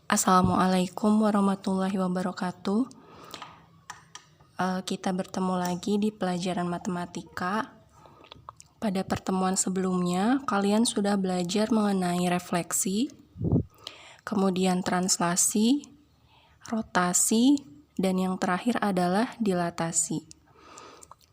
Assalamualaikum warahmatullahi wabarakatuh. Kita bertemu lagi di pelajaran matematika. Pada pertemuan sebelumnya, kalian sudah belajar mengenai refleksi, kemudian translasi, rotasi, dan yang terakhir adalah dilatasi.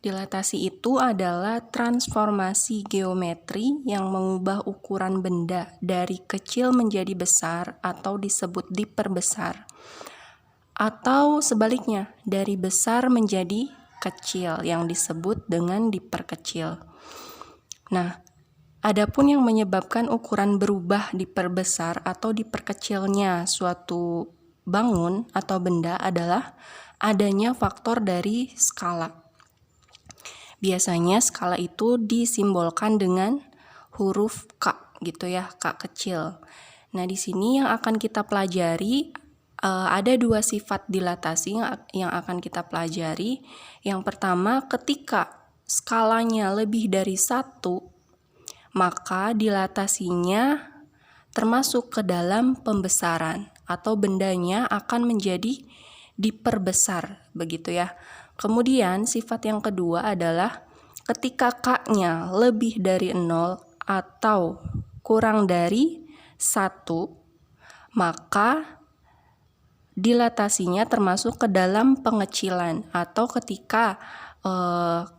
Dilatasi itu adalah transformasi geometri yang mengubah ukuran benda dari kecil menjadi besar atau disebut diperbesar. Atau sebaliknya, dari besar menjadi kecil yang disebut dengan diperkecil. Nah, adapun yang menyebabkan ukuran berubah diperbesar atau diperkecilnya suatu bangun atau benda adalah adanya faktor dari skala. Biasanya skala itu disimbolkan dengan huruf K gitu ya, K kecil. Nah, di sini yang akan kita pelajari ada dua sifat dilatasi yang akan kita pelajari. Yang pertama, ketika skalanya lebih dari 1, maka dilatasinya termasuk ke dalam pembesaran atau bendanya akan menjadi diperbesar, begitu ya. Kemudian sifat yang kedua adalah ketika K-nya lebih dari 0 atau kurang dari 1, maka dilatasinya termasuk ke dalam pengecilan, atau ketika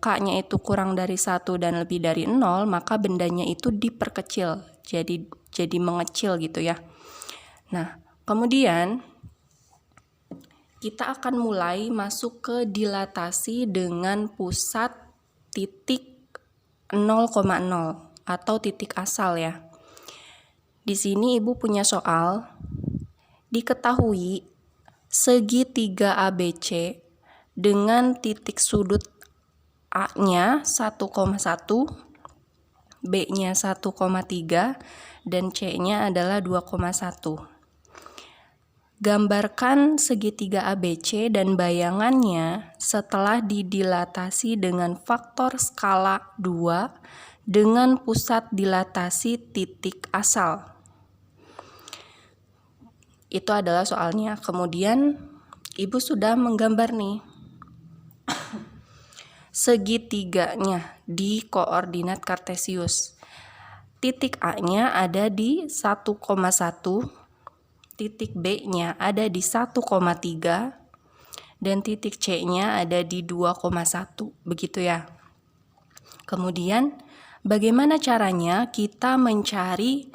K-nya itu kurang dari 1 dan lebih dari 0, maka bendanya itu diperkecil, jadi mengecil gitu ya. Nah, kemudian kita akan mulai masuk ke dilatasi dengan pusat titik 0,0 atau titik asal ya. Di sini Ibu punya soal. Diketahui segitiga ABC dengan titik sudut A-nya 1,1, B-nya 1,3, dan C-nya adalah 2,1. Gambarkan segitiga ABC dan bayangannya setelah didilatasi dengan faktor skala 2 dengan pusat dilatasi titik asal. Itu adalah soalnya. Kemudian Ibu sudah menggambar nih segitiganya di koordinat kartesius. Titik A-nya ada di 1,1, titik B-nya ada di 1,3, dan titik C-nya ada di 2,1, begitu ya. Kemudian bagaimana caranya kita mencari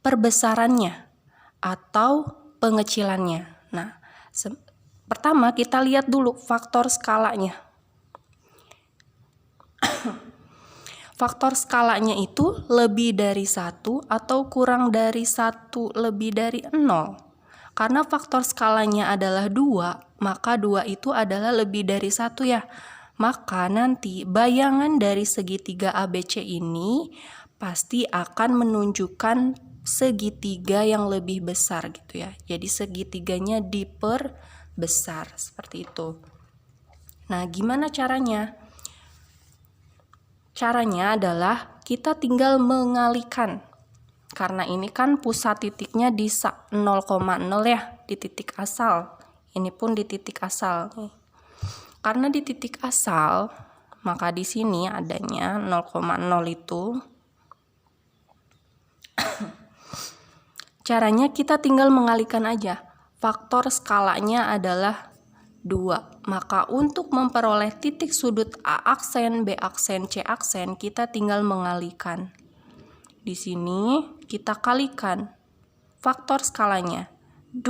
perbesarannya atau pengecilannya? Nah, pertama kita lihat dulu faktor skalanya. Faktor skalanya itu lebih dari 1 atau kurang dari 1 lebih dari 0. Karena faktor skalanya adalah 2, maka 2 itu adalah lebih dari 1 ya. Maka nanti bayangan dari segitiga ABC ini pasti akan menunjukkan segitiga yang lebih besar gitu ya. Jadi segitiganya diperbesar seperti itu. Nah, gimana caranya? Caranya adalah kita tinggal mengalihkan. Karena ini kan pusat titiknya di 0,0 ya, di titik asal. Ini pun di titik asal. Karena di titik asal, maka di sini adanya 0,0 itu. Caranya kita tinggal mengalihkan aja. Faktor skalanya adalah 2. Maka untuk memperoleh titik sudut A aksen, B aksen, C aksen, kita tinggal mengalihkan. Di sini kita kalikan faktor skalanya. 2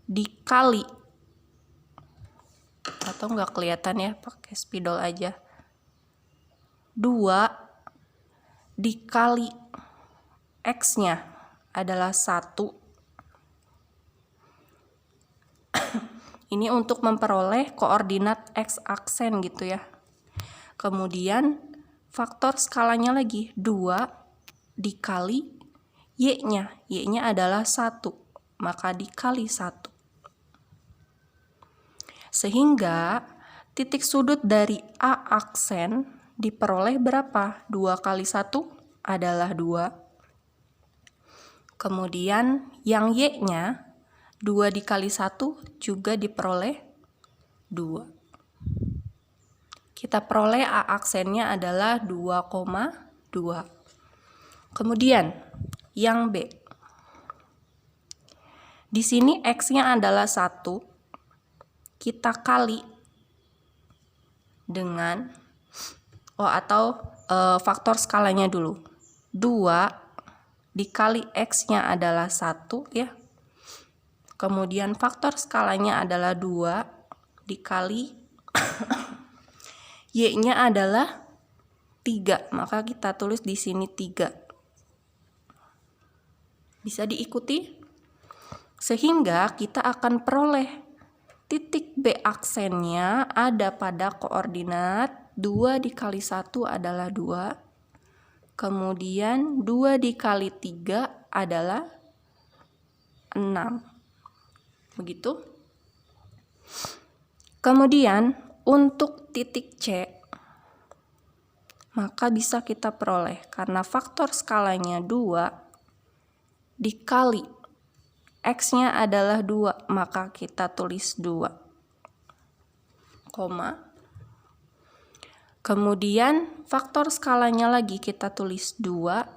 dikali, atau nggak kelihatan ya, pakai spidol aja. 2 dikali X-nya adalah 1. Ini untuk memperoleh koordinat X aksen gitu ya. Kemudian faktor skalanya lagi 2 dikali Y-nya. Y-nya adalah 1, maka dikali 1. Sehingga titik sudut dari A aksen diperoleh berapa? 2 kali 1 adalah 2. Kemudian yang Y-nya 2 dikali 1 juga diperoleh 2. Kita peroleh A aksennya adalah 2,2. Kemudian yang B. Di sini X-nya adalah 1. Kita kali dengan faktor skalanya dulu. 2 dikali X-nya adalah 1 ya. Kemudian faktor skalanya adalah 2 dikali Y-nya adalah 3. Maka kita tulis di sini 3. Bisa diikuti? Sehingga kita akan peroleh titik B aksennya ada pada koordinat 2 dikali 1 adalah 2. Kemudian 2 dikali 3 adalah 6. Begitu. Kemudian untuk titik C, maka bisa kita peroleh karena faktor skalanya 2 dikali X-nya adalah 2, maka kita tulis 2, koma. Kemudian faktor skalanya lagi kita tulis 2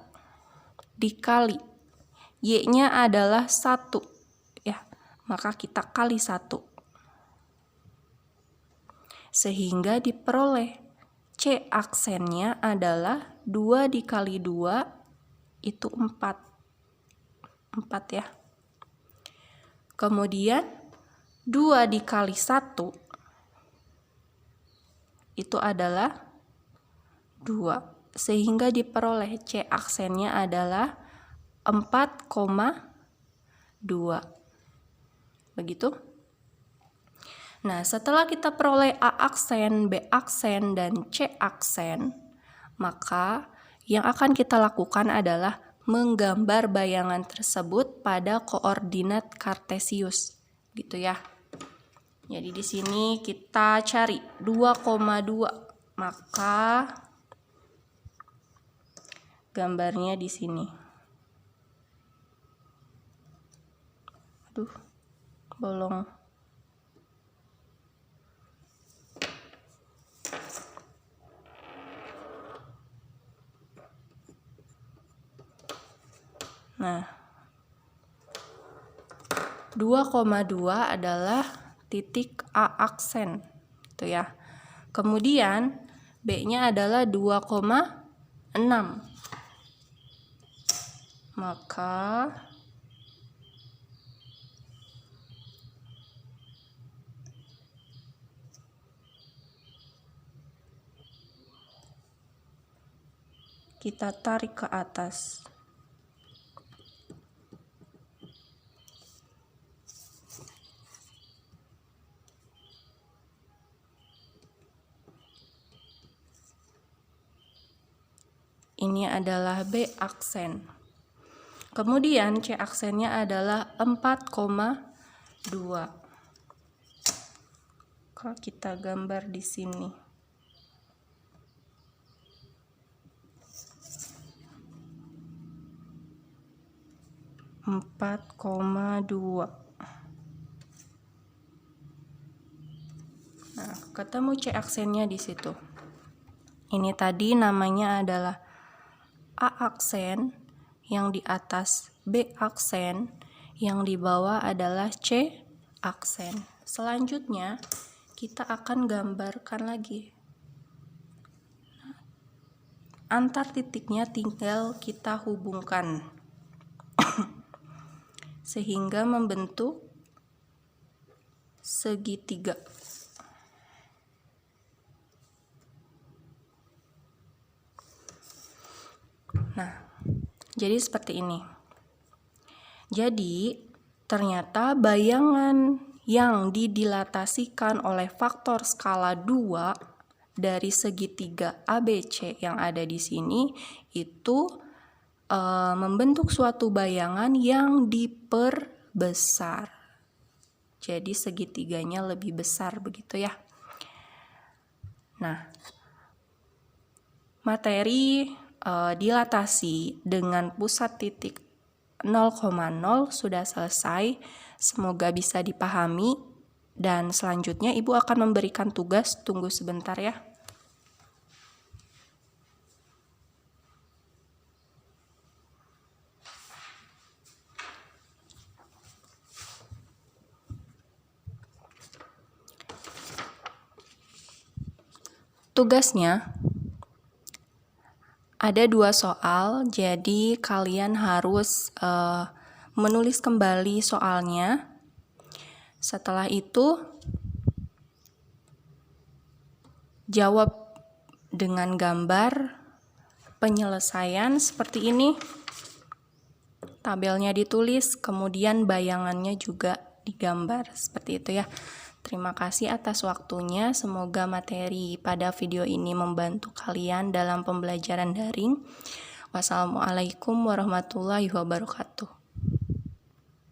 dikali Y-nya adalah 1 ya, maka kita kali 1. Sehingga diperoleh C aksennya adalah 2 dikali 2 itu 4. 4 ya. Kemudian 2 dikali 1 itu adalah 2, sehingga diperoleh C aksennya adalah 4,2. Begitu. Nah, setelah kita peroleh A aksen, B aksen, dan C aksen, maka yang akan kita lakukan adalah menggambar bayangan tersebut pada koordinat kartesius, gitu ya. Jadi di sini kita cari 2,2, maka gambarnya di sini. Aduh, bolong. Nah, 2,2 adalah titik A aksen, gitu ya. Kemudian B-nya adalah 2,6. Maka kita tarik ke atas. Ini adalah B aksen. Kemudian C aksennya adalah 4,2. Kalau kita gambar di sini. 4,2. Nah, ketemu C aksennya di situ. Ini tadi namanya adalah A aksen, yang di atas B aksen, yang di bawah adalah C aksen. Selanjutnya kita akan gambarkan lagi. Antar titiknya tinggal kita hubungkan sehingga membentuk segitiga. Nah, jadi seperti ini. Jadi, ternyata bayangan yang didilatasikan oleh faktor skala 2 dari segitiga ABC yang ada di sini itu membentuk suatu bayangan yang diperbesar. Jadi segitiganya lebih besar begitu ya. Nah, materi dilatasi dengan pusat titik 0,0 sudah selesai. Semoga bisa dipahami. Dan selanjutnya Ibu akan memberikan tugas, tunggu sebentar ya. Tugasnya ada 2 soal, jadi kalian harus menulis kembali soalnya. Setelah itu, jawab dengan gambar penyelesaian seperti ini. Tabelnya ditulis, kemudian bayangannya juga digambar, seperti itu ya. Terima kasih atas waktunya. Semoga materi pada video ini membantu kalian dalam pembelajaran daring. Wassalamualaikum warahmatullahi wabarakatuh.